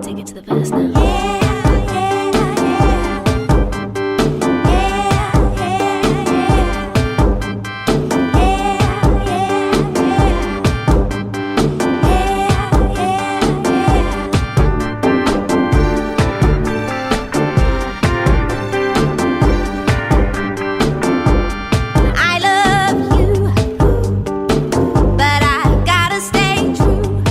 take it to the past now. I love you, but I gotta stay true.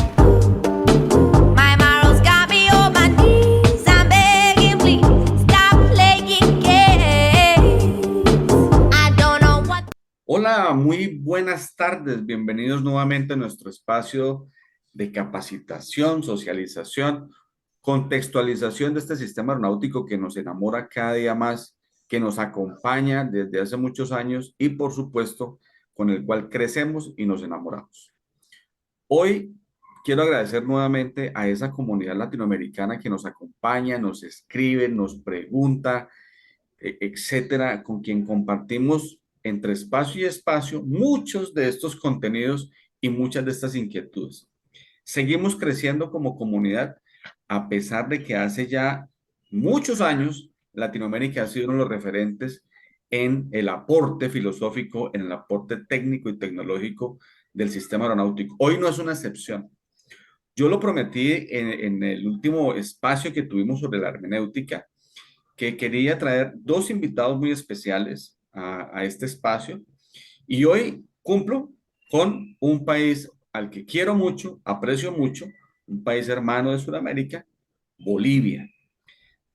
My morals got me on my knees. I'm begging, please stop playing games. I don't know what. Hola, muy buenas tardes. Bienvenidos nuevamente a nuestro espacio de capacitación, socialización, contextualización de este sistema aeronáutico que nos enamora cada día más, que nos acompaña desde hace muchos años y, por supuesto, con el cual crecemos y nos enamoramos. Hoy quiero agradecer nuevamente a esa comunidad latinoamericana que nos acompaña, nos escribe, nos pregunta, etcétera, con quien compartimos entre espacio y espacio muchos de estos contenidos y muchas de estas inquietudes. Seguimos creciendo como comunidad a pesar de que hace ya muchos años Latinoamérica ha sido uno de los referentes en el aporte filosófico, en el aporte técnico y tecnológico del sistema aeronáutico. Hoy no es una excepción. Yo lo prometí en el último espacio que tuvimos sobre la hermenéutica, que quería traer dos invitados muy especiales a este espacio y hoy cumplo con un país al que quiero mucho, aprecio mucho, un país hermano de Sudamérica, Bolivia.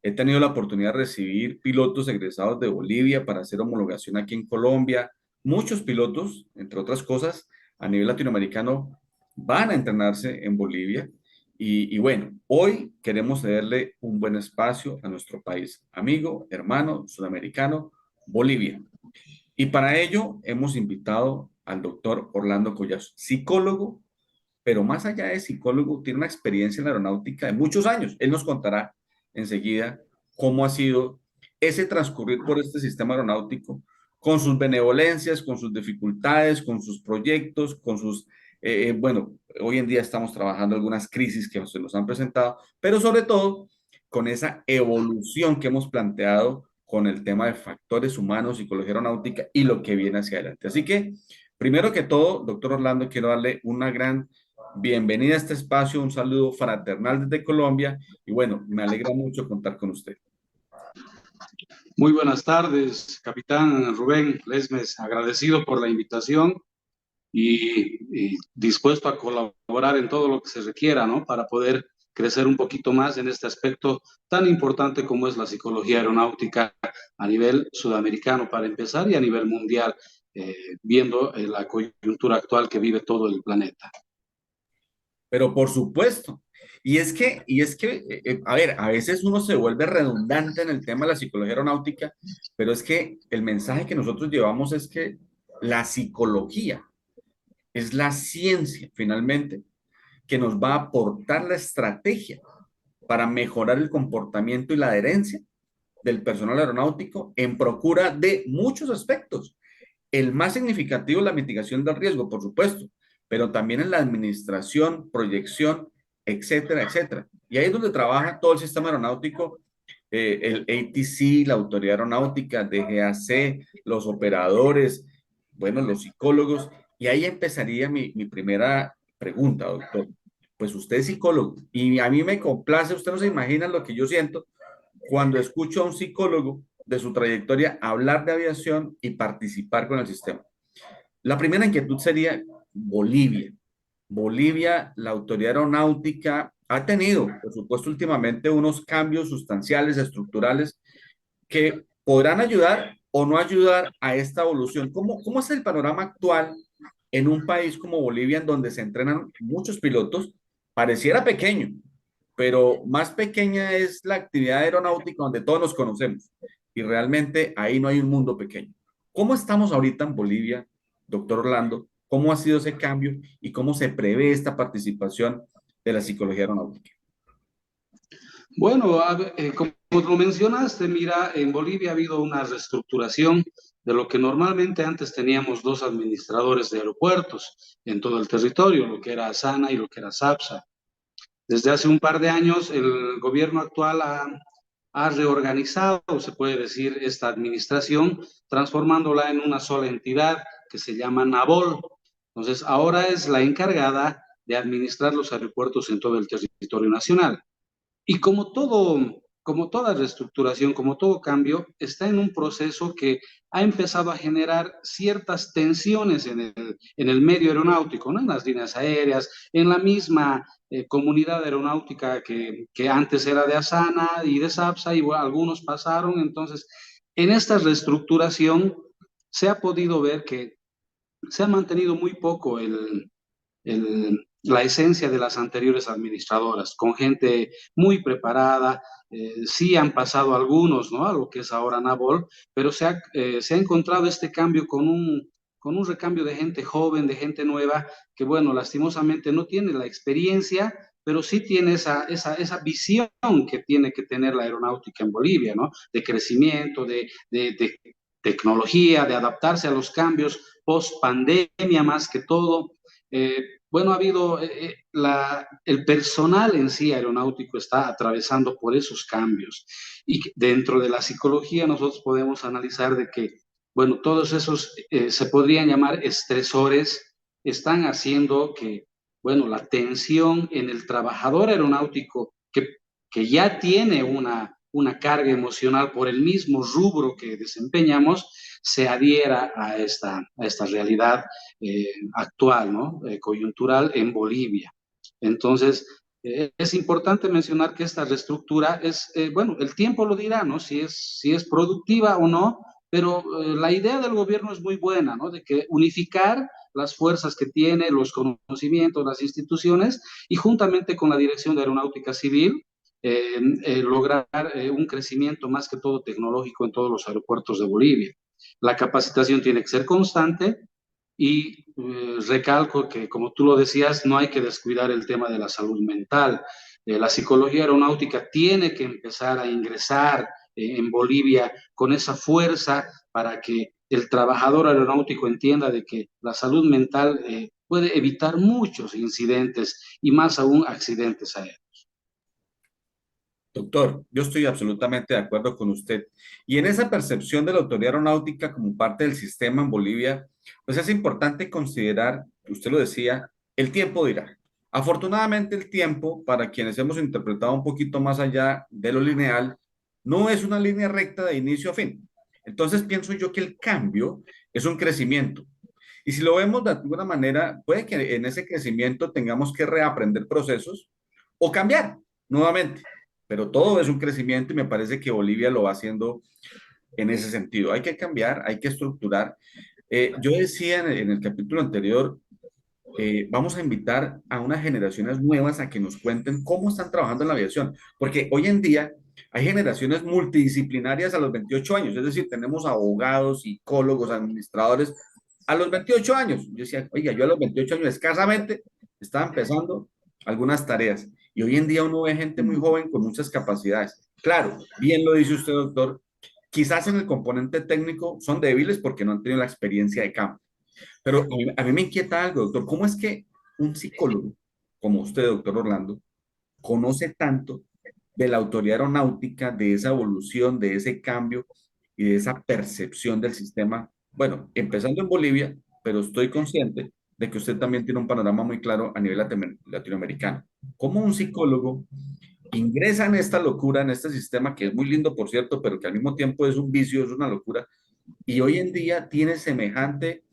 He tenido la oportunidad de recibir pilotos egresados de Bolivia para hacer homologación aquí en Colombia. Muchos pilotos, entre otras cosas, a nivel latinoamericano, van a entrenarse en Bolivia. Y bueno, hoy queremos cederle un buen espacio a nuestro país amigo, hermano, sudamericano, Bolivia. Y para ello hemos invitado al doctor Orlando Collazo, psicólogo, pero más allá de psicólogo, tiene una experiencia en la aeronáutica de muchos años. Él nos contará enseguida cómo ha sido ese transcurrir por este sistema aeronáutico, con sus benevolencias, con sus dificultades, con sus proyectos, con sus, bueno, hoy en día estamos trabajando algunas crisis que se nos han presentado, pero sobre todo con esa evolución que hemos planteado con el tema de factores humanos, psicología aeronáutica y lo que viene hacia adelante. Así que, primero que todo, doctor Orlando, quiero darle una gran bienvenida a este espacio, un saludo fraternal desde Colombia y bueno, me alegra mucho contar con usted. Muy buenas tardes, capitán Rubén Lesmes, agradecido por la invitación y dispuesto a colaborar en todo lo que se requiera, ¿no? Para poder crecer un poquito más en este aspecto tan importante como es la psicología aeronáutica a nivel sudamericano para empezar y a nivel mundial, viendo la coyuntura actual que vive todo el planeta. Pero por supuesto, a ver, a veces uno se vuelve redundante en el tema de la psicología aeronáutica, pero es que el mensaje que nosotros llevamos es que la psicología es la ciencia, finalmente, que nos va a aportar la estrategia para mejorar el comportamiento y la adherencia del personal aeronáutico en procura de muchos aspectos. El más significativo es la mitigación del riesgo, por supuesto, pero también en la administración, proyección, etcétera, etcétera. Y ahí es donde trabaja todo el sistema aeronáutico, el ATC, la Autoridad Aeronáutica, DGAC, los operadores, bueno, los psicólogos. Y ahí empezaría mi primera pregunta, doctor. Pues usted es psicólogo y a mí me complace, usted no se imagina lo que yo siento cuando escucho a un psicólogo de su trayectoria hablar de aviación y participar con el sistema. La primera inquietud sería Bolivia. Bolivia, la autoridad aeronáutica ha tenido, por supuesto, últimamente unos cambios sustanciales, estructurales, que podrán ayudar o no ayudar a esta evolución. ¿Cómo es el panorama actual en un país como Bolivia, en donde se entrenan muchos pilotos? Pareciera pequeño, pero más pequeña es la actividad aeronáutica donde todos nos conocemos y realmente ahí no hay un mundo pequeño. ¿Cómo estamos ahorita en Bolivia, doctor Orlando? ¿Cómo ha sido ese cambio y cómo se prevé esta participación de la psicología aeronáutica? Bueno, como lo mencionaste, mira, en Bolivia ha habido una reestructuración de lo que normalmente antes teníamos dos administradores de aeropuertos en todo el territorio, lo que era ASANA y lo que era SAPSA. Desde hace un par de años, el gobierno actual ha reorganizado, se puede decir, esta administración, transformándola en una sola entidad que se llama NAVOL. Entonces, ahora es la encargada de administrar los aeropuertos en todo el territorio nacional. Y como toda reestructuración, como todo cambio, está en un proceso que ha empezado a generar ciertas tensiones en el medio aeronáutico, ¿no? En las líneas aéreas, en la misma comunidad aeronáutica que antes era de Asana y de SAPSA, y bueno, algunos pasaron. Entonces, en esta reestructuración se ha podido ver que se ha mantenido muy poco la esencia de las anteriores administradoras, con gente muy preparada. Sí han pasado algunos, ¿no? A lo que es ahora NAVOL, pero se ha encontrado este cambio con un recambio de gente joven, de gente nueva, que bueno, lastimosamente no tiene la experiencia, pero sí tiene esa visión que tiene que tener la aeronáutica en Bolivia, ¿no? De crecimiento, de tecnología, de adaptarse a los cambios post pandemia más que todo. Bueno, ha habido el personal en sí aeronáutico está atravesando por esos cambios, y dentro de la psicología nosotros podemos analizar de que, bueno, todos esos se podrían llamar estresores, están haciendo que, bueno, la tensión en el trabajador aeronáutico que ya tiene una carga emocional por el mismo rubro que desempeñamos, se adhiera a esta realidad actual, ¿no? Coyuntural en Bolivia. Entonces, es importante mencionar que esta reestructura es, bueno, el tiempo lo dirá, ¿no? Si es productiva o no, pero la idea del gobierno es muy buena, ¿no? De que unificar las fuerzas que tiene, los conocimientos, las instituciones, y juntamente con la Dirección de Aeronáutica Civil, lograr un crecimiento más que todo tecnológico en todos los aeropuertos de Bolivia. La capacitación tiene que ser constante y recalco que, como tú lo decías, no hay que descuidar el tema de la salud mental. La psicología aeronáutica tiene que empezar a ingresar en Bolivia con esa fuerza para que el trabajador aeronáutico entienda de que la salud mental puede evitar muchos incidentes y más aún accidentes aéreos. Doctor, yo estoy absolutamente de acuerdo con usted. Y en esa percepción de la autoridad aeronáutica como parte del sistema en Bolivia, pues es importante considerar, usted lo decía, el tiempo dirá. Afortunadamente el tiempo, para quienes hemos interpretado un poquito más allá de lo lineal, no es una línea recta de inicio a fin. Entonces pienso yo que el cambio es un crecimiento. Y si lo vemos de alguna manera, puede que en ese crecimiento tengamos que reaprender procesos o cambiar nuevamente, pero todo es un crecimiento y me parece que Bolivia lo va haciendo en ese sentido. Hay que cambiar, hay que estructurar. Yo decía en el capítulo anterior, vamos a invitar a unas generaciones nuevas a que nos cuenten cómo están trabajando en la aviación, porque hoy en día hay generaciones multidisciplinarias a los 28 años, es decir, tenemos abogados, psicólogos, administradores a los 28 años. Yo decía, oiga, yo a los 28 años escasamente estaba empezando algunas tareas. Y hoy en día uno ve gente muy joven con muchas capacidades. Claro, bien lo dice usted, doctor, quizás en el componente técnico son débiles porque no han tenido la experiencia de campo. Pero a mí me inquieta algo, doctor, ¿cómo es que un psicólogo como usted, doctor Orlando, conoce tanto de la autoridad aeronáutica, de esa evolución, de ese cambio y de esa percepción del sistema? Bueno, empezando en Bolivia, pero estoy consciente de que usted también tiene un panorama muy claro a nivel latinoamericano. ¿Cómo un psicólogo ingresa en esta locura, en este sistema que es muy lindo, por cierto, pero que al mismo tiempo es un vicio, es una locura, y hoy en día tiene semejante,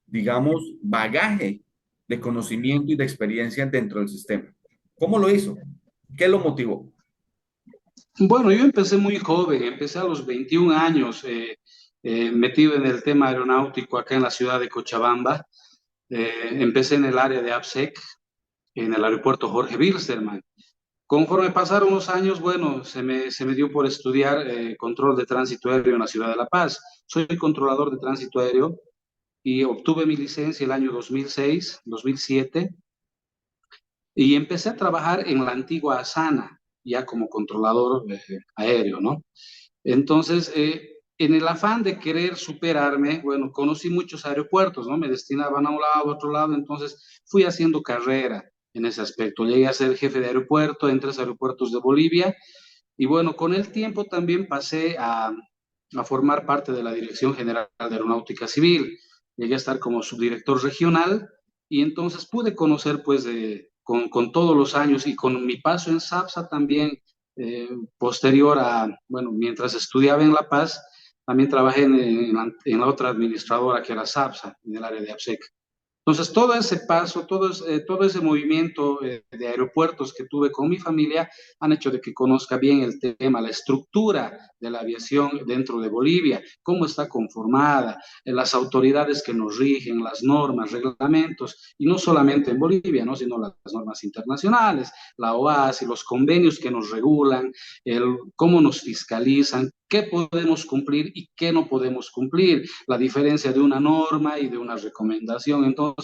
digamos, bagaje de conocimiento y de experiencia dentro del sistema? ¿Cómo lo hizo? ¿Qué lo motivó? Bueno, yo empecé muy joven, empecé a los 21 años, metido en el tema aeronáutico acá en la ciudad de Cochabamba. Empecé en el área de ABSEC, en el aeropuerto Jorge Wilstermann. Conforme pasaron los años, bueno, se me dio por estudiar control de tránsito aéreo en la ciudad de La Paz. Soy controlador de tránsito aéreo y obtuve mi licencia el año 2006, 2007, y empecé a trabajar en la antigua Asana, ya como controlador aéreo, ¿no? Entonces, en el afán de querer superarme, bueno, conocí muchos aeropuertos, ¿no? Me destinaban a un lado, a otro lado, entonces fui haciendo carrera. en ese aspecto. Llegué a ser jefe de aeropuerto en 3 aeropuertos de Bolivia y bueno, con el tiempo también pasé a formar parte de la Dirección General de Aeronáutica Civil. Llegué a estar como subdirector regional y entonces pude conocer pues con todos los años y con mi paso en SAPSA también, posterior a, bueno, mientras estudiaba en La Paz, también trabajé en la otra administradora que era SAPSA, en el área de APSEC. Entonces, todo ese paso, todo ese movimiento de aeropuertos que tuve con mi familia han hecho de que conozca bien el tema, la estructura de la aviación dentro de Bolivia, cómo está conformada, las autoridades que nos rigen, las normas, reglamentos, y no solamente en Bolivia, ¿no? Sino las normas internacionales, la OASI, los convenios que nos regulan, cómo nos fiscalizan, qué podemos cumplir y qué no podemos cumplir, la diferencia de una norma y de una recomendación. Entonces,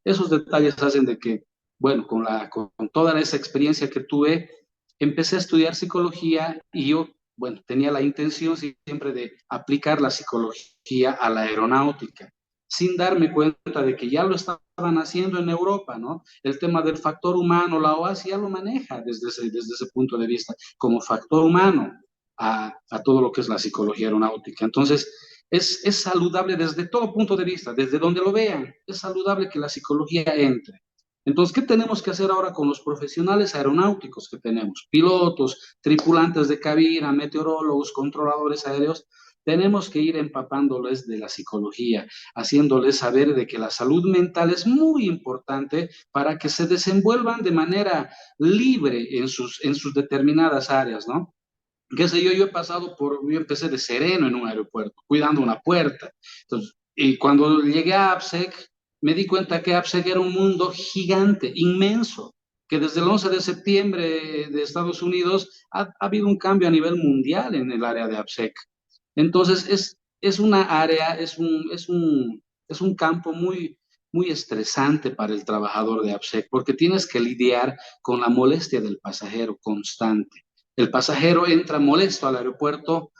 esos detalles hacen de que, bueno, con toda esa experiencia que tuve, empecé a estudiar psicología y yo, bueno, tenía la intención siempre de aplicar la psicología a la aeronáutica, sin darme cuenta de que ya lo estaban haciendo en Europa, ¿no? El tema del factor humano, la OASI ya lo maneja desde ese punto de vista, como factor humano a todo lo que es la psicología aeronáutica. Entonces, es saludable desde todo punto de vista, desde donde lo vean, es saludable que la psicología entre. Entonces, ¿qué tenemos que hacer ahora con los profesionales aeronáuticos que tenemos? Pilotos, tripulantes de cabina, meteorólogos, controladores aéreos. Tenemos que ir empapándoles de la psicología, haciéndoles saber de que la salud mental es muy importante para que se desenvuelvan de manera libre en sus determinadas áreas, ¿no? Qué sé yo, yo empecé de sereno en un aeropuerto, cuidando una puerta. Entonces, y cuando llegué a APSEC, me di cuenta que APSEC era un mundo gigante, inmenso, que desde el 11 de septiembre de Estados Unidos ha habido un cambio a nivel mundial en el área de APSEC. Entonces, es una área, es un campo muy estresante para el trabajador de APSEC, porque tienes que lidiar con la molestia del pasajero constante. El pasajero entra molesto al aeropuerto,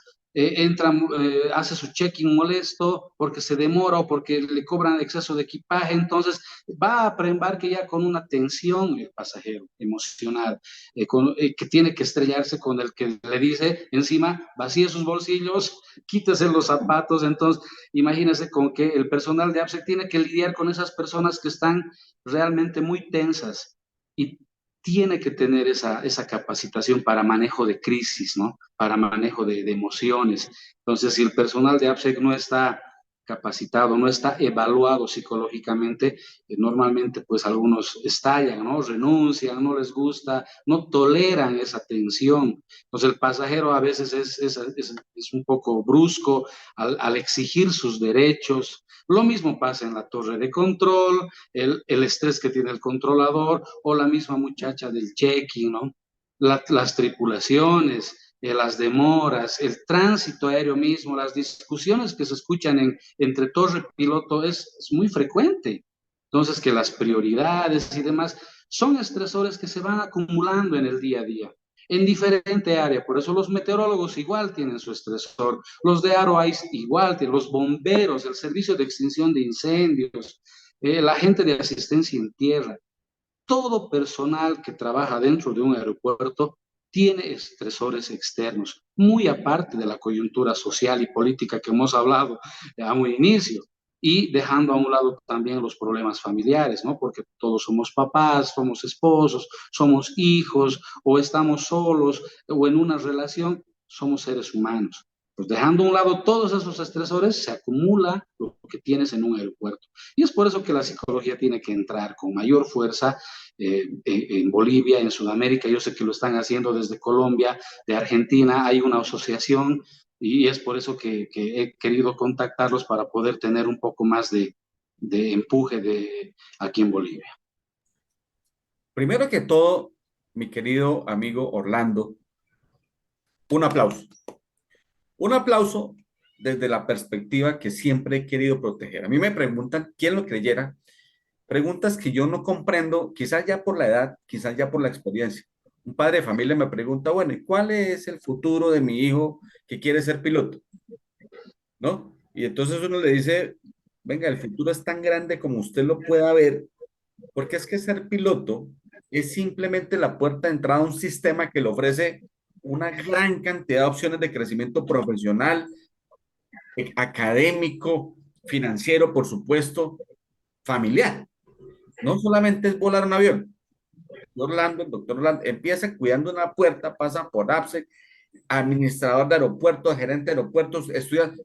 hace su check-in molesto porque se demora o porque le cobran exceso de equipaje, entonces va a preembarque ya con una tensión el pasajero emocional, que tiene que estrellarse con el que le dice encima, vacíe sus bolsillos, quítese los zapatos. Entonces imagínese con que el personal de APSEC tiene que lidiar con esas personas que están realmente muy tensas y tiene que tener esa capacitación para manejo de crisis, ¿no? Para manejo de emociones. Entonces, si el personal de APSEC no está capacitado, no está evaluado psicológicamente, normalmente pues algunos estallan, ¿no? Renuncian, no les gusta, no toleran esa tensión. Entonces el pasajero a veces es un poco brusco al exigir sus derechos. Lo mismo pasa en la torre de control, el estrés que tiene el controlador o la misma muchacha del check-in, ¿no? Las tripulaciones, las demoras, el tránsito aéreo mismo, las discusiones que se escuchan entre torre y piloto es muy frecuente. Entonces, que las prioridades y demás son estresores que se van acumulando en el día a día, en diferente área. Por eso los meteorólogos igual tienen su estresor, los de Aeroice igual tienen, los bomberos, el servicio de extinción de incendios, la gente de asistencia en tierra, todo personal que trabaja dentro de un aeropuerto tiene estresores externos, muy aparte de la coyuntura social y política que hemos hablado a un inicio, y dejando a un lado también los problemas familiares, ¿no? Porque todos somos papás, somos esposos, somos hijos, o estamos solos, o en una relación, somos seres humanos. Pues dejando a un lado todos esos estresores, se acumula lo que tienes en un aeropuerto. Y es por eso que la psicología tiene que entrar con mayor fuerza en Bolivia, en Sudamérica. Yo sé que lo están haciendo desde Colombia, de Argentina, hay una asociación y es por eso que he querido contactarlos para poder tener un poco más de empuje aquí en Bolivia. Primero que todo, mi querido amigo Orlando, un aplauso. Un aplauso desde la perspectiva que siempre he querido proteger. A mí me preguntan, ¿quién lo creyera? Preguntas que yo no comprendo, quizás ya por la edad, quizás ya por la experiencia. Un padre de familia me pregunta, bueno, ¿y cuál es el futuro de mi hijo que quiere ser piloto? ¿No? Y entonces uno le dice, venga, el futuro es tan grande como usted lo pueda ver, porque es que ser piloto es simplemente la puerta de entrada a un sistema que le ofrece una gran cantidad de opciones de crecimiento profesional, académico, financiero, por supuesto, familiar. No solamente es volar un avión. Orlando, el doctor Orlando, empieza cuidando una puerta, pasa por APSEC, administrador de aeropuertos, gerente de aeropuertos, estudia.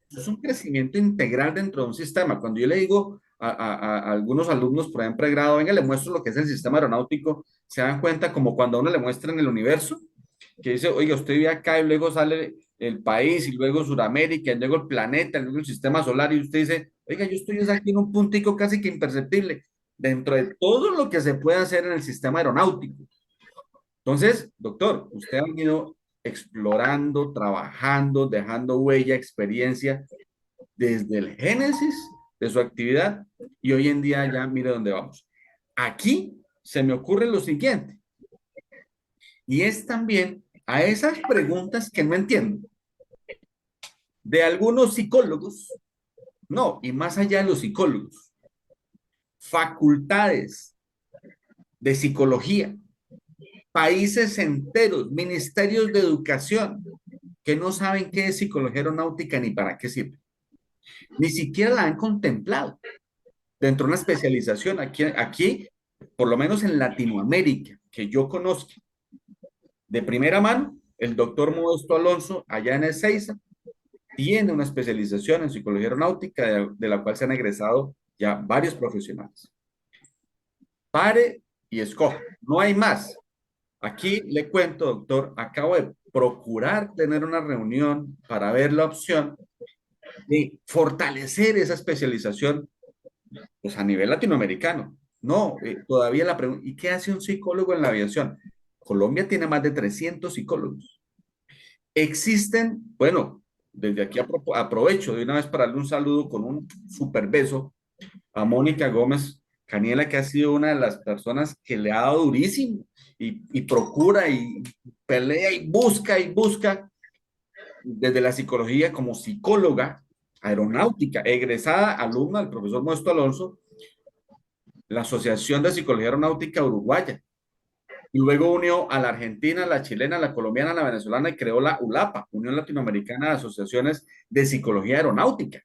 Es un crecimiento integral dentro de un sistema. Cuando yo le digo a algunos alumnos, por ejemplo, de grado, venga, le muestro lo que es el sistema aeronáutico, se dan cuenta como cuando a uno le muestran el universo, que dice, oiga, usted vive acá y luego sale el país y luego Sudamérica, y luego el planeta, y luego el sistema solar, y usted dice, oiga, yo estoy aquí en un puntico casi que imperceptible dentro de todo lo que se puede hacer en el sistema aeronáutico. Entonces, doctor, usted ha venido explorando, trabajando, dejando huella, experiencia desde el génesis de su actividad y hoy en día ya mire dónde vamos. Aquí se me ocurre lo siguiente, y es también a esas preguntas que no entiendo de algunos psicólogos, no, y más allá de los psicólogos, facultades de psicología, países enteros, ministerios de educación, que no saben qué es psicología aeronáutica ni para qué sirve. Ni siquiera la han contemplado dentro de una especialización aquí, por lo menos en Latinoamérica, que yo conozco de primera mano, el doctor Modesto Alonso, allá en Ezeiza, tiene una especialización en psicología aeronáutica, de la cual se han egresado ya varios profesionales. Pare y escoja, no hay más. Aquí le cuento, doctor, acabo de procurar tener una reunión para ver la opción de fortalecer esa especialización pues, a nivel latinoamericano. No, todavía la pregunta, ¿y qué hace un psicólogo en la aviación? Colombia tiene más de 300 psicólogos. Existen, bueno, desde aquí aprovecho de una vez para darle un saludo con un super beso a Mónica Gómez Caniela, que ha sido una de las personas que le ha dado durísimo y procura y pelea y busca desde la psicología como psicóloga aeronáutica, egresada alumna del profesor Modesto Alonso, la Asociación de Psicología Aeronáutica Uruguaya. Y luego unió a la argentina, la chilena, la colombiana, la venezolana y creó la ULAPA, Unión Latinoamericana de Asociaciones de Psicología Aeronáutica.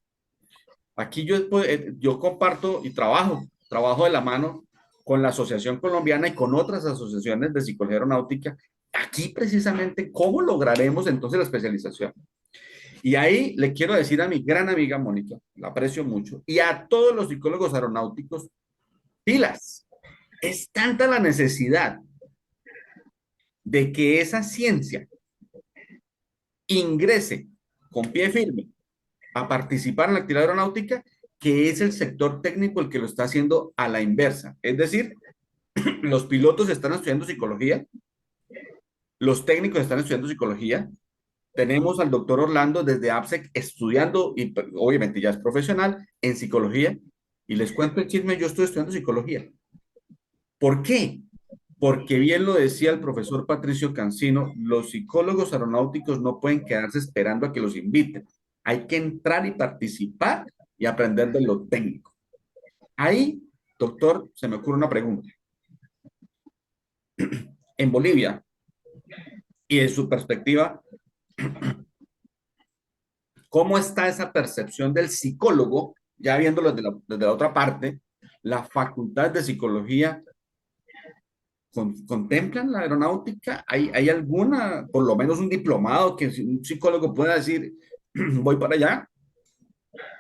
Aquí yo comparto y trabajo de la mano con la Asociación Colombiana y con otras asociaciones de psicología aeronáutica. Aquí precisamente cómo lograremos entonces la especialización. Y ahí le quiero decir a mi gran amiga Mónica, la aprecio mucho, y a todos los psicólogos aeronáuticos, pilas, es tanta la necesidad de que esa ciencia ingrese con pie firme a participar en la actividad aeronáutica, que es el sector técnico el que lo está haciendo a la inversa. Es decir, los pilotos están estudiando psicología, los técnicos están estudiando psicología, tenemos al doctor Orlando desde APSEC estudiando, y obviamente ya es profesional, en psicología, y les cuento el chisme, yo estoy estudiando psicología. ¿Por qué? Porque bien lo decía el profesor Patricio Cancino, los psicólogos aeronáuticos no pueden quedarse esperando a que los inviten. Hay que entrar y participar y aprender de lo técnico. Ahí, doctor, se me ocurre una pregunta. En Bolivia, y de su perspectiva, ¿cómo está esa percepción del psicólogo, ya viéndolo desde la otra parte, la facultad de psicología contemplan la aeronáutica? ¿Hay alguna, por lo menos un diplomado que un psicólogo pueda decir, voy para allá?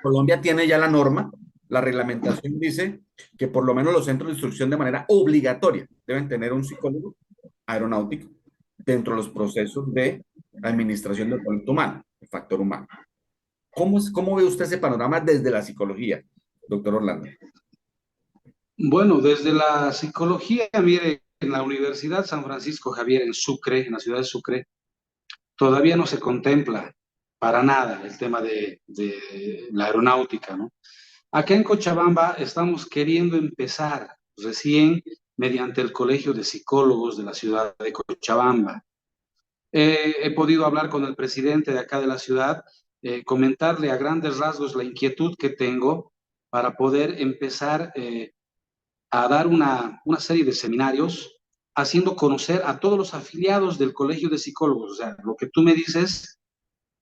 Colombia tiene ya la norma, la reglamentación dice que por lo menos los centros de instrucción de manera obligatoria deben tener un psicólogo aeronáutico dentro de los procesos de administración del talento humano, el factor humano. ¿Cómo ve usted ese panorama desde la psicología, doctor Orlando? Bueno, desde la psicología, mire, en la Universidad San Francisco Javier en Sucre, en la ciudad de Sucre, todavía no se contempla para nada el tema de la aeronáutica, ¿no? Acá en Cochabamba estamos queriendo empezar recién mediante el Colegio de Psicólogos de la ciudad de Cochabamba. He podido hablar con el presidente de acá de la ciudad, comentarle a grandes rasgos la inquietud que tengo para poder empezar a dar una serie de seminarios haciendo conocer a todos los afiliados del Colegio de Psicólogos. O sea, lo que tú me dices,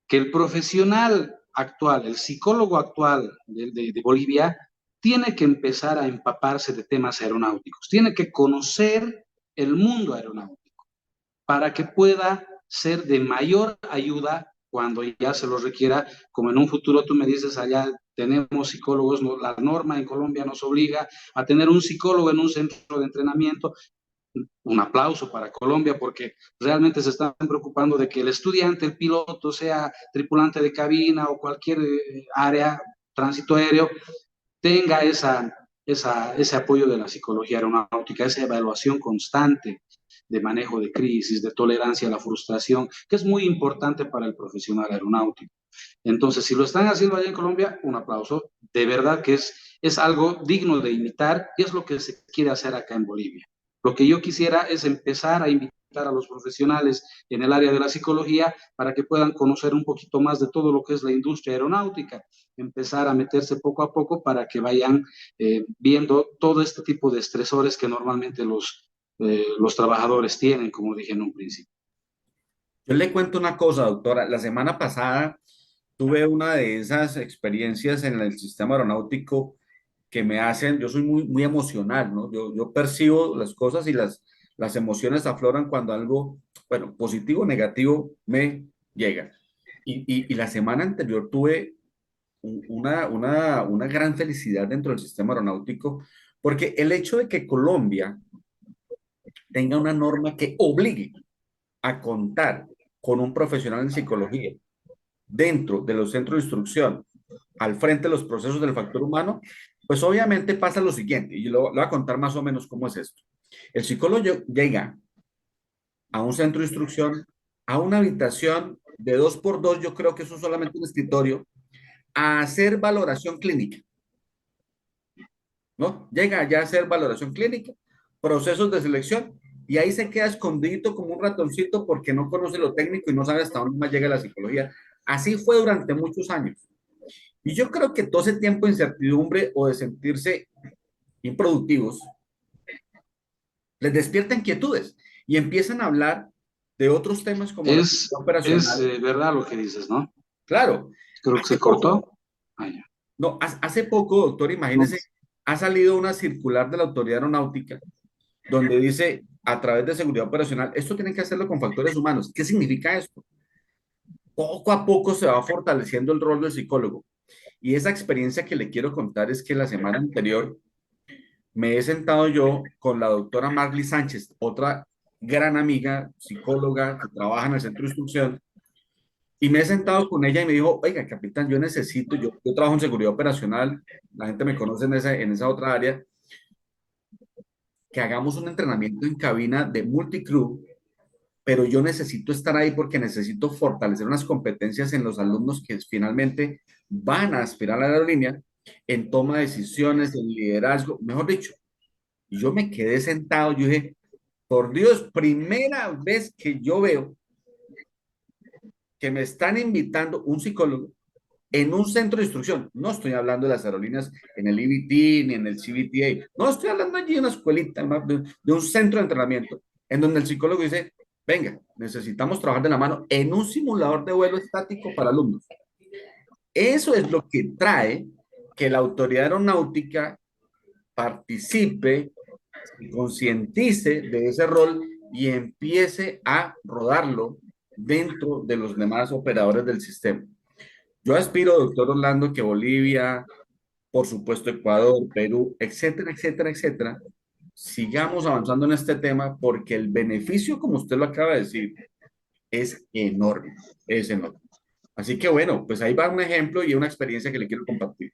que el profesional actual, el psicólogo actual de Bolivia, tiene que empezar a empaparse de temas aeronáuticos, tiene que conocer el mundo aeronáutico para que pueda ser de mayor ayuda cuando ya se lo requiera, como en un futuro tú me dices, allá tenemos psicólogos, la norma en Colombia nos obliga a tener un psicólogo en un centro de entrenamiento. Un aplauso para Colombia porque realmente se están preocupando de que el estudiante, el piloto, sea tripulante de cabina o cualquier área, tránsito aéreo, tenga ese apoyo de la psicología aeronáutica, esa evaluación constante de manejo de crisis, de tolerancia a la frustración, que es muy importante para el profesional aeronáutico. Entonces, si lo están haciendo allá en Colombia, un aplauso. De verdad que es algo digno de imitar y es lo que se quiere hacer acá en Bolivia. Lo que yo quisiera es empezar a invitar a los profesionales en el área de la psicología para que puedan conocer un poquito más de todo lo que es la industria aeronáutica, empezar a meterse poco a poco para que vayan viendo todo este tipo de estresores que normalmente los trabajadores tienen, como dije en un principio. Yo le cuento una cosa, doctora. La semana pasada tuve una de esas experiencias en el sistema aeronáutico que me hacen, yo soy muy emocional, ¿no? Yo percibo las cosas y las emociones afloran cuando algo, bueno, positivo o negativo me llega. Y la semana anterior tuve una gran felicidad dentro del sistema aeronáutico, porque el hecho de que Colombia tenga una norma que obligue a contar con un profesional en psicología dentro de los centros de instrucción, al frente de los procesos del factor humano, pues obviamente pasa lo siguiente, y lo voy a contar más o menos cómo es esto. El psicólogo llega a un centro de instrucción, a una habitación de 2x2, yo creo que eso es solamente un escritorio, a hacer valoración clínica, ¿no? Llega allá a hacer valoración clínica, procesos de selección, y ahí se queda escondido como un ratoncito porque no conoce lo técnico y no sabe hasta dónde más llega la psicología. Así fue durante muchos años. Y yo creo que todo ese tiempo de incertidumbre o de sentirse improductivos les despierta inquietudes y empiezan a hablar de otros temas como la seguridad operacional. Verdad lo que dices, ¿no? Claro, Creo que se cortó. Ah, ya. no, hace poco, doctor, imagínese, ha salido una circular de la Autoridad Aeronáutica donde dice a través de seguridad operacional, esto tienen que hacerlo con factores humanos. ¿Qué significa esto? Poco a poco se va fortaleciendo el rol del psicólogo. Y esa experiencia que le quiero contar es que la semana anterior me he sentado yo con la doctora Marley Sánchez, otra gran amiga, psicóloga que trabaja en el centro de instrucción, y me he sentado con ella y me dijo, oiga, capitán, yo trabajo en seguridad operacional, la gente me conoce en esa otra área, que hagamos un entrenamiento en cabina de multicrew, pero yo necesito estar ahí porque necesito fortalecer unas competencias en los alumnos que finalmente van a aspirar a la aerolínea en toma de decisiones, en liderazgo, mejor dicho. Y yo me quedé sentado, yo dije, por Dios, primera vez que yo veo que me están invitando un psicólogo en un centro de instrucción. No estoy hablando de las aerolíneas en el EBT ni en el CBTA. No estoy hablando allí de una escuelita, de un centro de entrenamiento, en donde el psicólogo dice, venga, necesitamos trabajar de la mano en un simulador de vuelo estático para alumnos. Eso es lo que trae que la autoridad aeronáutica participe, se concientice de ese rol y empiece a rodarlo dentro de los demás operadores del sistema. Yo aspiro, doctor Orlando, que Bolivia, por supuesto Ecuador, Perú, etcétera, etcétera, etcétera, sigamos avanzando en este tema porque el beneficio, como usted lo acaba de decir, es enorme, es enorme. Así que bueno, pues ahí va un ejemplo y una experiencia que le quiero compartir.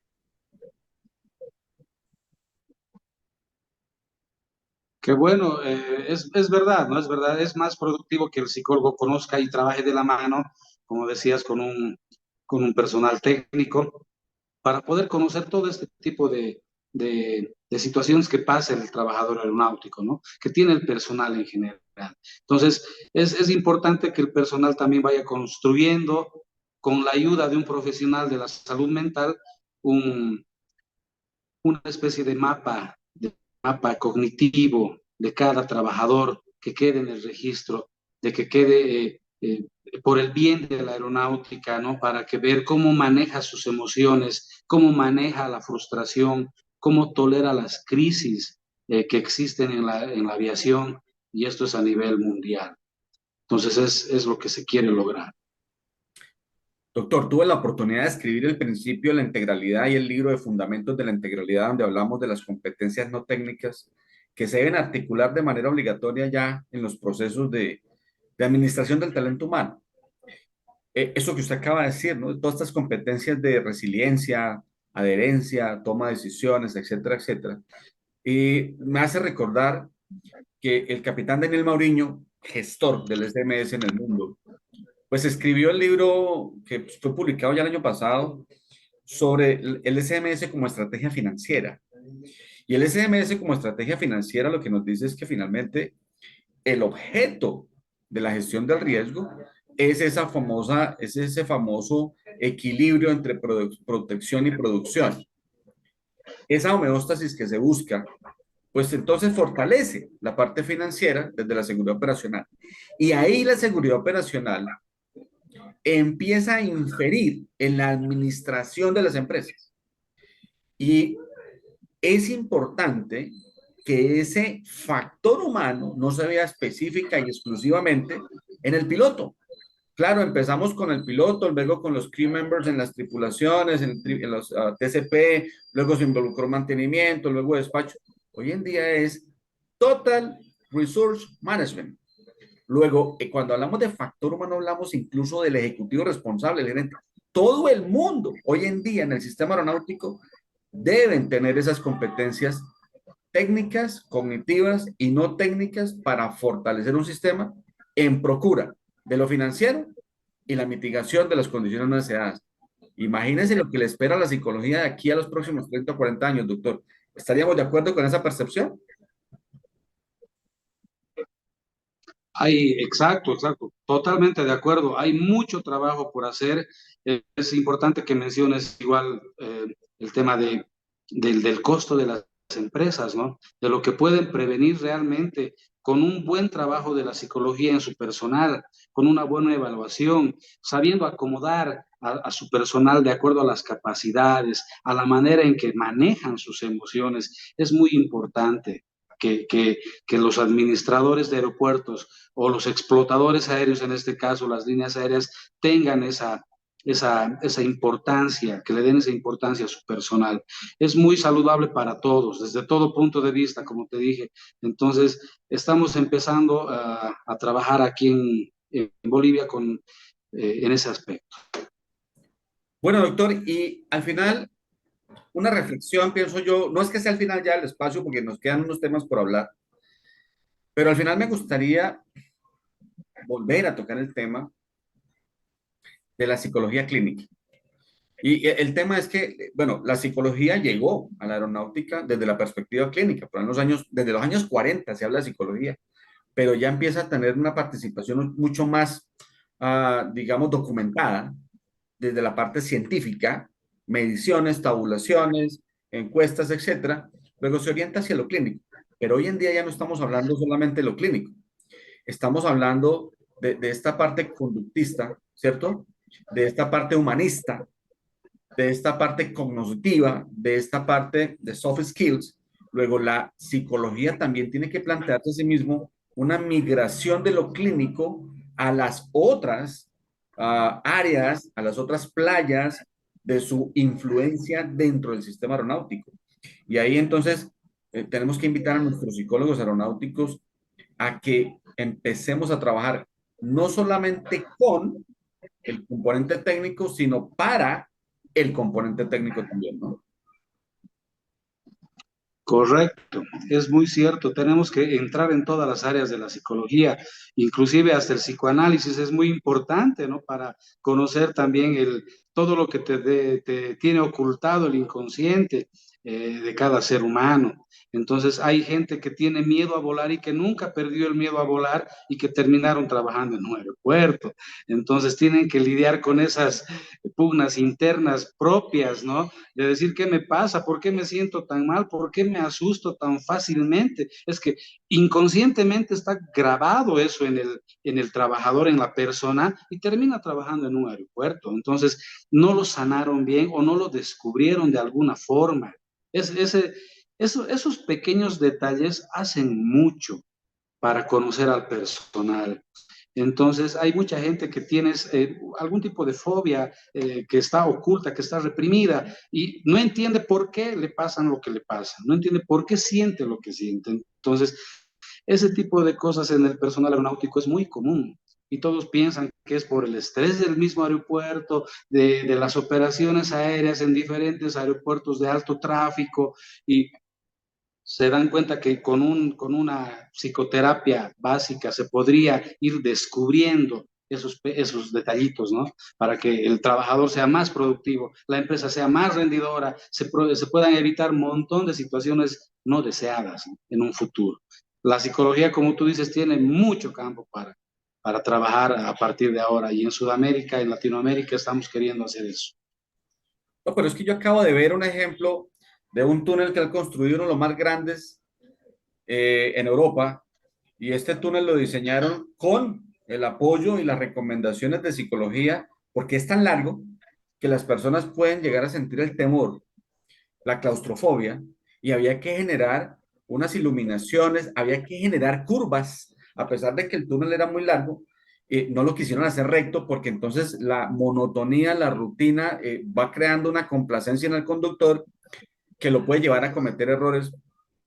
Qué bueno, es verdad, ¿no? Es verdad, es más productivo que el psicólogo conozca y trabaje de la mano, como decías, con un personal técnico, para poder conocer todo este tipo de situaciones que pasa en el trabajador aeronáutico, ¿no? Que tiene el personal en general. Entonces, es importante que el personal también vaya construyendo, con la ayuda de un profesional de la salud mental, una especie de mapa mapa cognitivo de cada trabajador que quede en el registro, de que quede por el bien de la aeronáutica, ¿no? Para que ver cómo maneja sus emociones, cómo maneja la frustración, cómo tolera las crisis que existen en la aviación, y esto es a nivel mundial. Entonces es lo que se quiere lograr. Doctor, tuve la oportunidad de escribir el principio de la integralidad y el libro de fundamentos de la integralidad, donde hablamos de las competencias no técnicas que se deben articular de manera obligatoria ya en los procesos de administración del talento humano. Eso que usted acaba de decir, ¿no? Todas estas competencias de resiliencia, adherencia, toma de decisiones, etcétera, etcétera. Y me hace recordar que el capitán Daniel Mauriño, gestor del SMS en el mundo, pues escribió el libro que fue publicado ya el año pasado sobre el SMS como estrategia financiera. Y el SMS como estrategia financiera lo que nos dice es que finalmente el objeto de la gestión del riesgo es ese famoso equilibrio entre protección y producción. Esa homeostasis que se busca, pues entonces fortalece la parte financiera desde la seguridad operacional. Y ahí la seguridad operacional empieza a inferir en la administración de las empresas. Y es importante que ese factor humano no se vea específica y exclusivamente en el piloto. Claro, empezamos con el piloto, luego con los crew members en las tripulaciones, en los TCP, luego se involucró mantenimiento, luego despacho. Hoy en día es Total Resource Management. Luego, cuando hablamos de factor humano, hablamos incluso del ejecutivo responsable, el gerente. Todo el mundo hoy en día en el sistema aeronáutico deben tener esas competencias técnicas, cognitivas y no técnicas para fortalecer un sistema en procura de lo financiero y la mitigación de las condiciones no deseadas. Imagínense lo que le espera a la psicología de aquí a los próximos 30 o 40 años, doctor. ¿Estaríamos de acuerdo con esa percepción? Exacto, totalmente de acuerdo. Hay mucho trabajo por hacer. Es importante que menciones igual el tema del costo de las empresas, ¿no? De lo que pueden prevenir realmente con un buen trabajo de la psicología en su personal, con una buena evaluación, sabiendo acomodar a su personal de acuerdo a las capacidades, a la manera en que manejan sus emociones. Es muy importante que los administradores de aeropuertos o los explotadores aéreos, en este caso las líneas aéreas, tengan esa importancia, que le den esa importancia a su personal. Es muy saludable para todos, desde todo punto de vista, como te dije. Entonces, estamos empezando a trabajar aquí en Bolivia en ese aspecto. Bueno, doctor, y al final, una reflexión, pienso yo, no es que sea al final ya el espacio, porque nos quedan unos temas por hablar, pero al final me gustaría volver a tocar el tema de la psicología clínica. Y el tema es que, bueno, la psicología llegó a la aeronáutica desde la perspectiva clínica, pero desde los años 40 se habla de psicología, pero ya empieza a tener una participación mucho más, digamos, documentada desde la parte científica, mediciones, tabulaciones, encuestas, etcétera. Luego se orienta hacia lo clínico. Pero hoy en día ya no estamos hablando solamente de lo clínico, estamos hablando de esta parte conductista, ¿cierto? De esta parte humanista, de esta parte cognitiva, de esta parte de soft skills. Luego la psicología también tiene que plantearse a sí mismo una migración de lo clínico a las otras áreas, a las otras playas de su influencia dentro del sistema aeronáutico. Y ahí entonces tenemos que invitar a nuestros psicólogos aeronáuticos a que empecemos a trabajar no solamente con el componente técnico, sino para el componente técnico también, ¿no? Correcto, es muy cierto. Tenemos que entrar en todas las áreas de la psicología, inclusive hasta el psicoanálisis es muy importante, ¿no? Para conocer también todo lo que te tiene ocultado el inconsciente. de cada ser humano. Entonces hay gente que tiene miedo a volar y que nunca perdió el miedo a volar y que terminaron trabajando en un aeropuerto. Entonces tienen que lidiar con esas pugnas internas propias, ¿no? De decir, ¿qué me pasa? ¿Por qué me siento tan mal? ¿Por qué me asusto tan fácilmente? Es que inconscientemente está grabado eso en el trabajador, en la persona, y termina trabajando en un aeropuerto. Entonces, no lo sanaron bien o no lo descubrieron de alguna forma. Esos pequeños detalles hacen mucho para conocer al personal. Entonces, hay mucha gente que tiene algún tipo de fobia que está oculta, que está reprimida y no entiende por qué le pasan lo que le pasa, no entiende por qué siente lo que siente. Entonces, ese tipo de cosas en el personal aeronáutico es muy común y todos piensan que es por el estrés del mismo aeropuerto, de las operaciones aéreas en diferentes aeropuertos de alto tráfico y se dan cuenta que con una psicoterapia básica se podría ir descubriendo esos detallitos, ¿no? Para que el trabajador sea más productivo, la empresa sea más rendidora, se puedan evitar un montón de situaciones no deseadas, ¿no? En un futuro. La psicología, como tú dices, tiene mucho campo para trabajar a partir de ahora y en Sudamérica, en Latinoamérica estamos queriendo hacer eso. No, pero es que yo acabo de ver un ejemplo de un túnel que han construido uno de los más grandes en Europa, y este túnel lo diseñaron con el apoyo y las recomendaciones de psicología, porque es tan largo que las personas pueden llegar a sentir el temor, la claustrofobia, y había que generar unas iluminaciones, había que generar curvas, a pesar de que el túnel era muy largo. No lo quisieron hacer recto porque entonces la monotonía, la rutina va creando una complacencia en el conductor que lo puede llevar a cometer errores,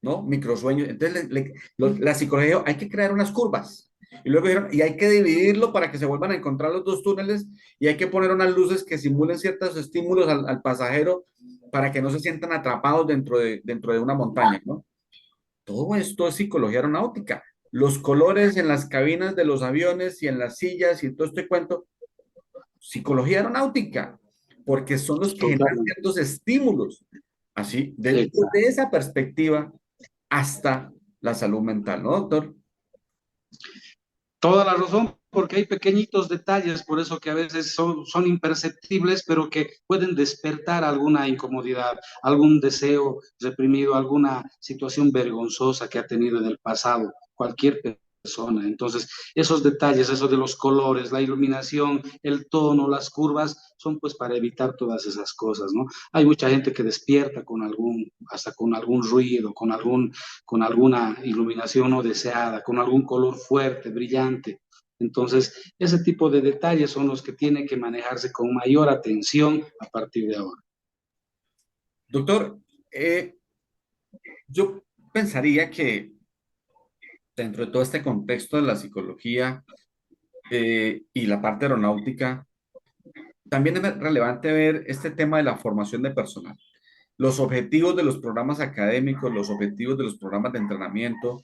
¿no? Microsueños. Entonces, la psicología dijo, hay que crear unas curvas. Y luego dijeron, y hay que dividirlo para que se vuelvan a encontrar los dos túneles y hay que poner unas luces que simulen ciertos estímulos al pasajero para que no se sientan atrapados dentro de una montaña, ¿no? Todo esto es psicología aeronáutica. Los colores en las cabinas de los aviones y en las sillas y todo este cuento, psicología aeronáutica, porque son los que generan Totalmente. ciertos estímulos. Así, Exacto. desde esa perspectiva hasta la salud mental, ¿no, doctor? Toda la razón, porque hay pequeñitos detalles, por eso que a veces son imperceptibles, pero que pueden despertar alguna incomodidad, algún deseo reprimido, alguna situación vergonzosa que ha tenido en el pasado, cualquier persona. Entonces, esos detalles, eso de los colores, la iluminación, el tono, las curvas, son pues para evitar todas esas cosas, ¿no? Hay mucha gente que despierta hasta con algún ruido, con alguna iluminación no deseada, con algún color fuerte, brillante. Entonces, ese tipo de detalles son los que tienen que manejarse con mayor atención a partir de ahora. Doctor, yo pensaría que dentro de todo este contexto de la psicología y la parte aeronáutica, también es relevante ver este tema de la formación de personal. Los objetivos de los programas académicos, los objetivos de los programas de entrenamiento,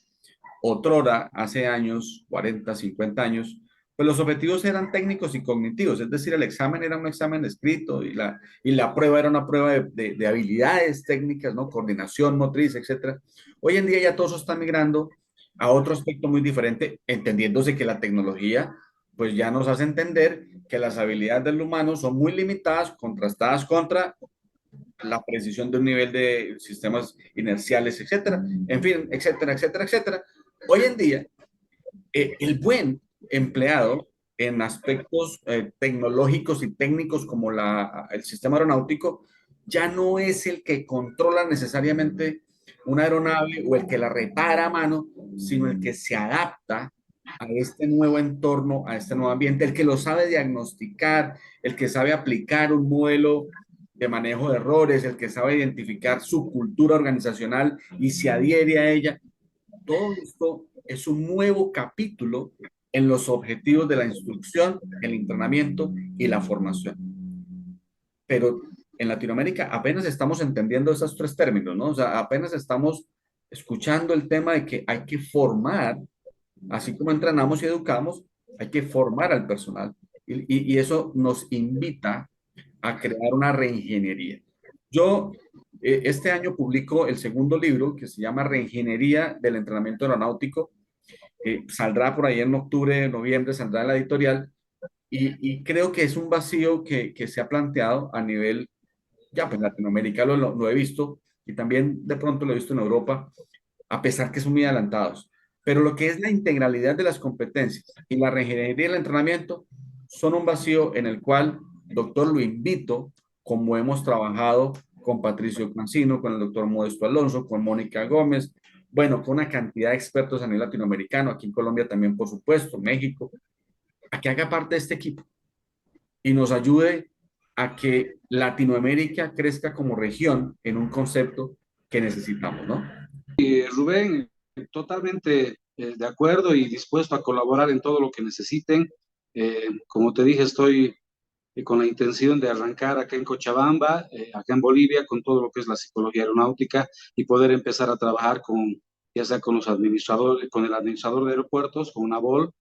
otrora, hace años, 40, 50 años, pues los objetivos eran técnicos y cognitivos, es decir, el examen era un examen escrito y la prueba era una prueba de habilidades técnicas, ¿no? Coordinación motriz, etcétera. Hoy en día ya todo eso está migrando a otro aspecto muy diferente, entendiéndose que la tecnología pues ya nos hace entender que las habilidades del humano son muy limitadas, contrastadas contra la precisión de un nivel de sistemas inerciales, etcétera, en fin, etcétera, etcétera, etcétera. Hoy en día, el buen empleado en aspectos tecnológicos y técnicos como el sistema aeronáutico ya no es el que controla necesariamente una aeronave o el que la repara a mano, sino el que se adapta a este nuevo entorno, a este nuevo ambiente, el que lo sabe diagnosticar, el que sabe aplicar un modelo de manejo de errores, el que sabe identificar su cultura organizacional y se adhiere a ella. Todo esto es un nuevo capítulo en los objetivos de la instrucción, el entrenamiento y la formación. Pero en Latinoamérica apenas estamos entendiendo esos tres términos, ¿no? O sea, apenas estamos escuchando el tema de que hay que formar, así como entrenamos y educamos, hay que formar al personal. Y eso nos invita a crear una reingeniería. Yo Este año publico el segundo libro que se llama Reingeniería del Entrenamiento Aeronáutico. Saldrá por ahí en octubre, noviembre, saldrá en la editorial. Y creo que es un vacío que se ha planteado a nivel, ya pues Latinoamérica lo he visto y también de pronto lo he visto en Europa, a pesar que son muy adelantados. Pero lo que es la integralidad de las competencias y la reingeniería y el entrenamiento son un vacío en el cual, doctor, lo invito, como hemos trabajado con Patricio Cancino, con el doctor Modesto Alonso, con Mónica Gómez, bueno, con una cantidad de expertos a nivel latinoamericano, aquí en Colombia también, por supuesto, México, a que haga parte de este equipo y nos ayude a que Latinoamérica crezca como región en un concepto que necesitamos, ¿no? Rubén, totalmente de acuerdo y dispuesto a colaborar en todo lo que necesiten. Como te dije, estoy con la intención de arrancar acá en Cochabamba, acá en Bolivia, con todo lo que es la psicología aeronáutica y poder empezar a trabajar con, ya sea con los administradores, con el administrador de aeropuertos, con UNAVOL,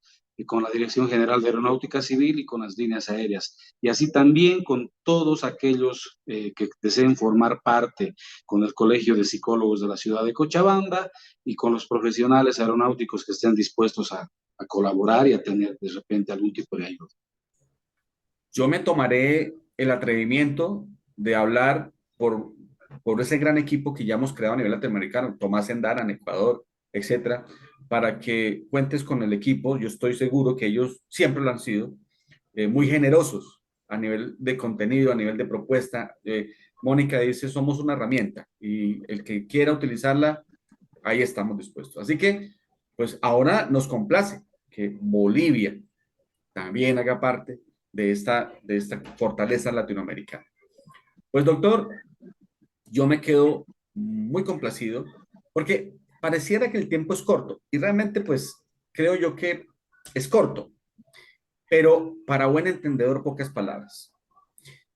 y con la Dirección General de Aeronáutica Civil y con las líneas aéreas. Y así también con todos aquellos que deseen formar parte con el Colegio de Psicólogos de la ciudad de Cochabamba y con los profesionales aeronáuticos que estén dispuestos a colaborar y a tener de repente algún tipo de ayuda. Yo me tomaré el atrevimiento de hablar por ese gran equipo que ya hemos creado a nivel latinoamericano, Tomás Endara en Ecuador, etcétera, para que cuentes con el equipo. Yo estoy seguro que ellos siempre lo han sido, muy generosos a nivel de contenido, a nivel de propuesta. Mónica dice, somos una herramienta y el que quiera utilizarla, ahí estamos dispuestos. Así que, pues ahora nos complace que Bolivia también haga parte de esta fortaleza latinoamericana. Pues doctor, yo me quedo muy complacido porque pareciera que el tiempo es corto y realmente pues creo yo que es corto, pero para buen entendedor pocas palabras.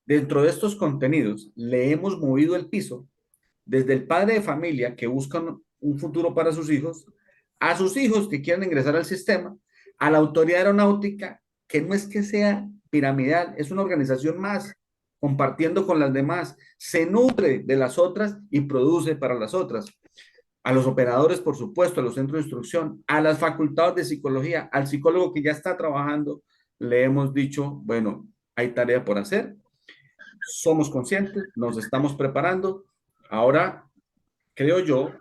Dentro de estos contenidos le hemos movido el piso desde el padre de familia que busca un futuro para sus hijos, a sus hijos que quieren ingresar al sistema, a la autoridad aeronáutica, que no es que sea piramidal, es una organización más, compartiendo con las demás, se nutre de las otras y produce para las otras. A los operadores, por supuesto, a los centros de instrucción, a las facultades de psicología, al psicólogo que ya está trabajando, le hemos dicho, bueno, hay tarea por hacer, somos conscientes, nos estamos preparando. Ahora, creo yo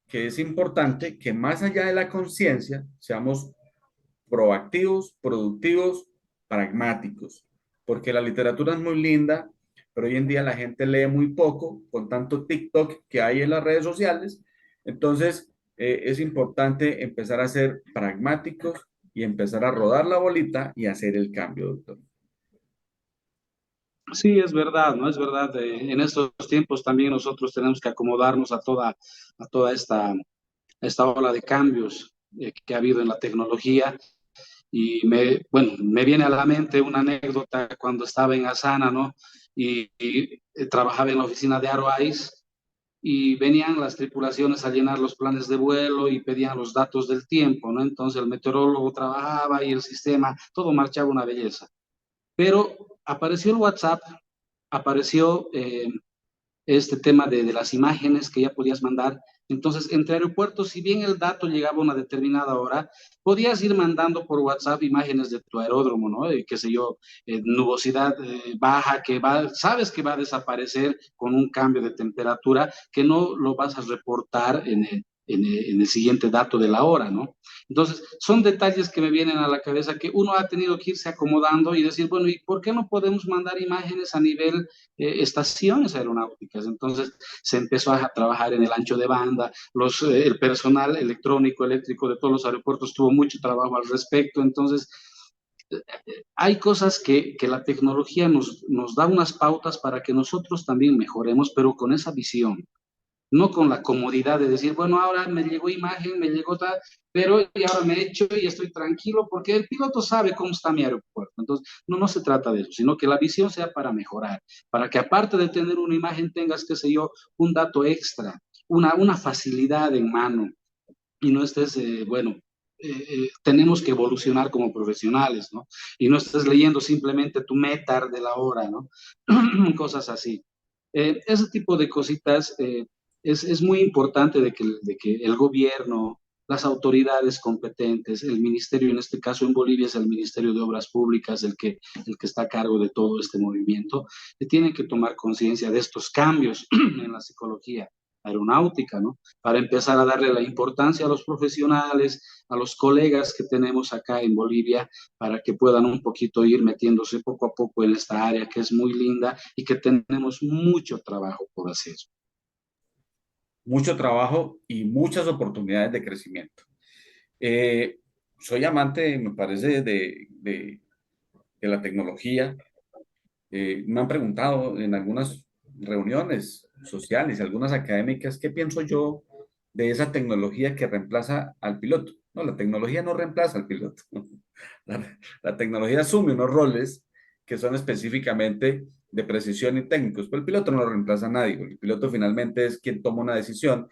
que es importante que más allá de la conciencia, seamos proactivos, productivos, pragmáticos, porque la literatura es muy linda, pero hoy en día la gente lee muy poco con tanto TikTok que hay en las redes sociales. Entonces, es importante empezar a ser pragmáticos y empezar a rodar la bolita y hacer el cambio, doctor. Sí, es verdad, ¿no? Es verdad. En estos tiempos también nosotros tenemos que acomodarnos a toda esta ola de cambios que ha habido en la tecnología. Y bueno, me viene a la mente una anécdota cuando estaba en Asana, ¿no? Trabajaba en la oficina de Airways y venían las tripulaciones a llenar los planes de vuelo y pedían los datos del tiempo, ¿no? Entonces el meteorólogo trabajaba y el sistema, todo marchaba una belleza. Pero apareció el WhatsApp, apareció este tema de las imágenes que ya podías mandar. Entonces, entre aeropuertos, si bien el dato llegaba a una determinada hora, podías ir mandando por WhatsApp imágenes de tu aeródromo, ¿no? Qué sé yo, nubosidad baja que va, sabes que va a desaparecer con un cambio de temperatura, que no lo vas a reportar en el siguiente dato de la hora, ¿no? Entonces, son detalles que me vienen a la cabeza que uno ha tenido que irse acomodando y decir, bueno, ¿y por qué no podemos mandar imágenes a nivel estaciones aeronáuticas? Entonces, se empezó a trabajar en el ancho de banda, el personal electrónico, eléctrico de todos los aeropuertos tuvo mucho trabajo al respecto. Entonces, hay cosas que la tecnología nos da unas pautas para que nosotros también mejoremos, pero con esa visión, no con la comodidad de decir, bueno, ahora me llegó imagen, me llegó tal, pero y ahora me he hecho y estoy tranquilo porque el piloto sabe cómo está mi aeropuerto. Entonces, no se trata de eso, sino que la visión sea para mejorar, para que aparte de tener una imagen tengas, qué sé yo, un dato extra, una facilidad en mano y no estés, bueno, tenemos que evolucionar como profesionales, ¿no? Y no estés leyendo simplemente tu metar de la hora, ¿no? Cosas así. Ese tipo de cositas es muy importante de que el gobierno, las autoridades competentes, el ministerio, en este caso en Bolivia es el Ministerio de Obras Públicas el que está a cargo de todo este movimiento, tienen que tomar conciencia de estos cambios en la psicología aeronáutica, ¿no? Para empezar a darle la importancia a los profesionales, a los colegas que tenemos acá en Bolivia, para que puedan un poquito ir metiéndose poco a poco en esta área que es muy linda y que tenemos mucho trabajo por hacer. Mucho trabajo y muchas oportunidades de crecimiento. Eh, Soy amante, me parece, de la tecnología. Me han preguntado en algunas reuniones sociales, algunas académicas, ¿qué pienso yo de esa tecnología que reemplaza al piloto? No, la tecnología no reemplaza al piloto. La tecnología asume unos roles que son específicamente de precisión y técnicos, pero el piloto no lo reemplaza a nadie. El piloto finalmente es quien toma una decisión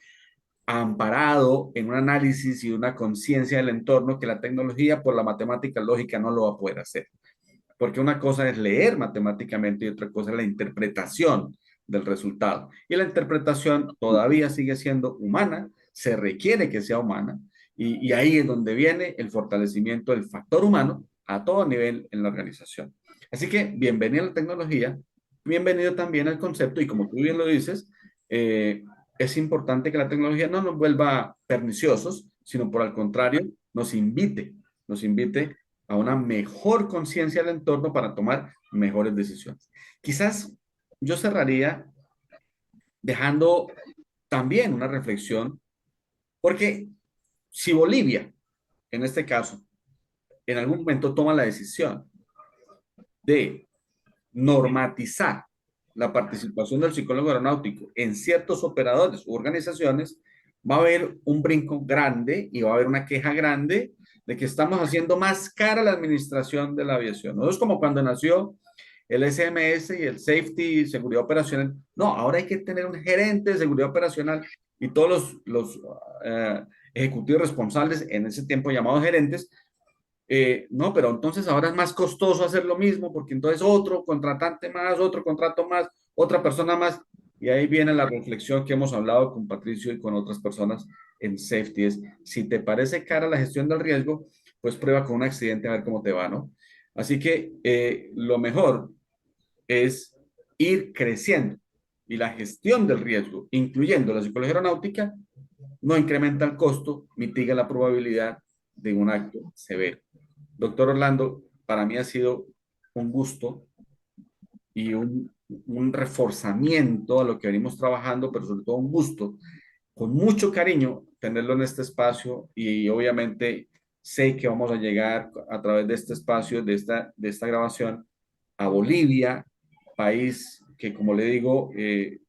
amparado en un análisis y una conciencia del entorno que la tecnología por la matemática lógica no lo va a poder hacer. Porque una cosa es leer matemáticamente y otra cosa es la interpretación del resultado. Y la interpretación todavía sigue siendo humana, se requiere que sea humana, y ahí es donde viene el fortalecimiento del factor humano a todo nivel en la organización. Así que bienvenido a la tecnología, bienvenido también al concepto, y como tú bien lo dices, es importante que la tecnología no nos vuelva perniciosos, sino por el contrario, nos invite a una mejor conciencia del entorno para tomar mejores decisiones. Quizás yo cerraría dejando también una reflexión, porque si Bolivia, en este caso, en algún momento toma la decisión de normatizar la participación del psicólogo aeronáutico en ciertos operadores u organizaciones, va a haber un brinco grande y va a haber una queja grande de que estamos haciendo más cara la administración de la aviación. No es como cuando nació el SMS y el Safety, seguridad operacional. No, ahora hay que tener un gerente de seguridad operacional y todos los ejecutivos responsables, en ese tiempo llamados gerentes. No, pero entonces ahora es más costoso hacer lo mismo porque entonces otro contratante más, otro contrato más, otra persona más. Y ahí viene la reflexión que hemos hablado con Patricio y con otras personas en Safety. Es, si te parece cara la gestión del riesgo, pues prueba con un accidente a ver cómo te va, ¿no? Así que lo mejor es ir creciendo y la gestión del riesgo, incluyendo la psicología aeronáutica, no incrementa el costo, mitiga la probabilidad de un acto severo. Doctor Orlando, para mí ha sido un gusto y un reforzamiento a lo que venimos trabajando, pero sobre todo un gusto, con mucho cariño, tenerlo en este espacio y obviamente sé que vamos a llegar a través de este espacio, de esta grabación, a Bolivia, país que como le digo,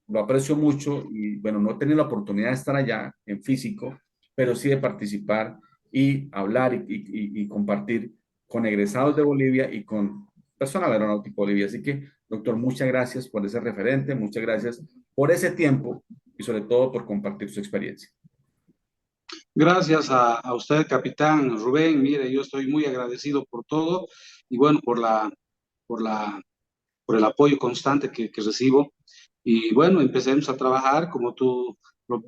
lo aprecio mucho y bueno, no he tenido la oportunidad de estar allá en físico, pero sí de participar y hablar y compartir con egresados de Bolivia y con personal aeronáutico de Bolivia. Así que, doctor, muchas gracias por ese referente, muchas gracias por ese tiempo y sobre todo por compartir su experiencia. Gracias a usted, capitán Rubén. Mire, yo estoy muy agradecido por todo y bueno, por la, por el apoyo constante que recibo. Y bueno, empecemos a trabajar, como tú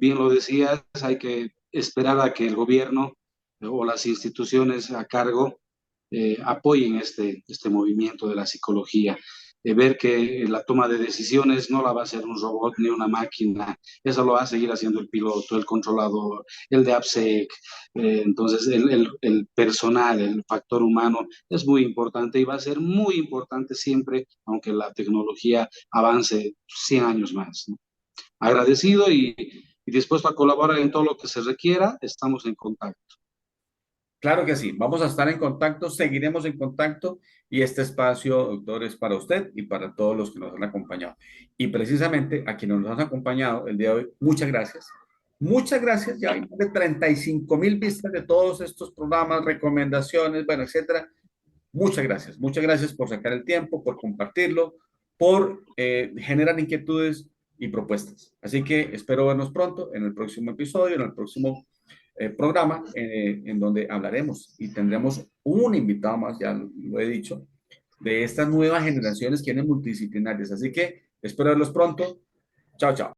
bien lo decías, hay que esperar a que el gobierno o las instituciones a cargo apoyen este movimiento de la psicología. Ver que la toma de decisiones no la va a hacer un robot ni una máquina, eso lo va a seguir haciendo el piloto, el controlador, el de AppSec. Entonces, el personal, el factor humano es muy importante y va a ser muy importante siempre, aunque la tecnología avance 100 años más, ¿no? Agradecido y dispuesto a colaborar en todo lo que se requiera, estamos en contacto. Claro que sí, vamos a estar en contacto, seguiremos en contacto y este espacio, doctor, es para usted y para todos los que nos han acompañado. Y precisamente a quienes nos han acompañado el día de hoy, muchas gracias. Muchas gracias, ya hay más de 35.000 vistas de todos estos programas, recomendaciones, bueno, etcétera. Muchas gracias por sacar el tiempo, por compartirlo, por generar inquietudes y propuestas. Así que espero vernos pronto en el próximo episodio, en el próximo programa en donde hablaremos y tendremos un invitado más, ya lo he dicho, de estas nuevas generaciones que vienen multidisciplinarias. Así que espero verlos pronto. Chao, chao.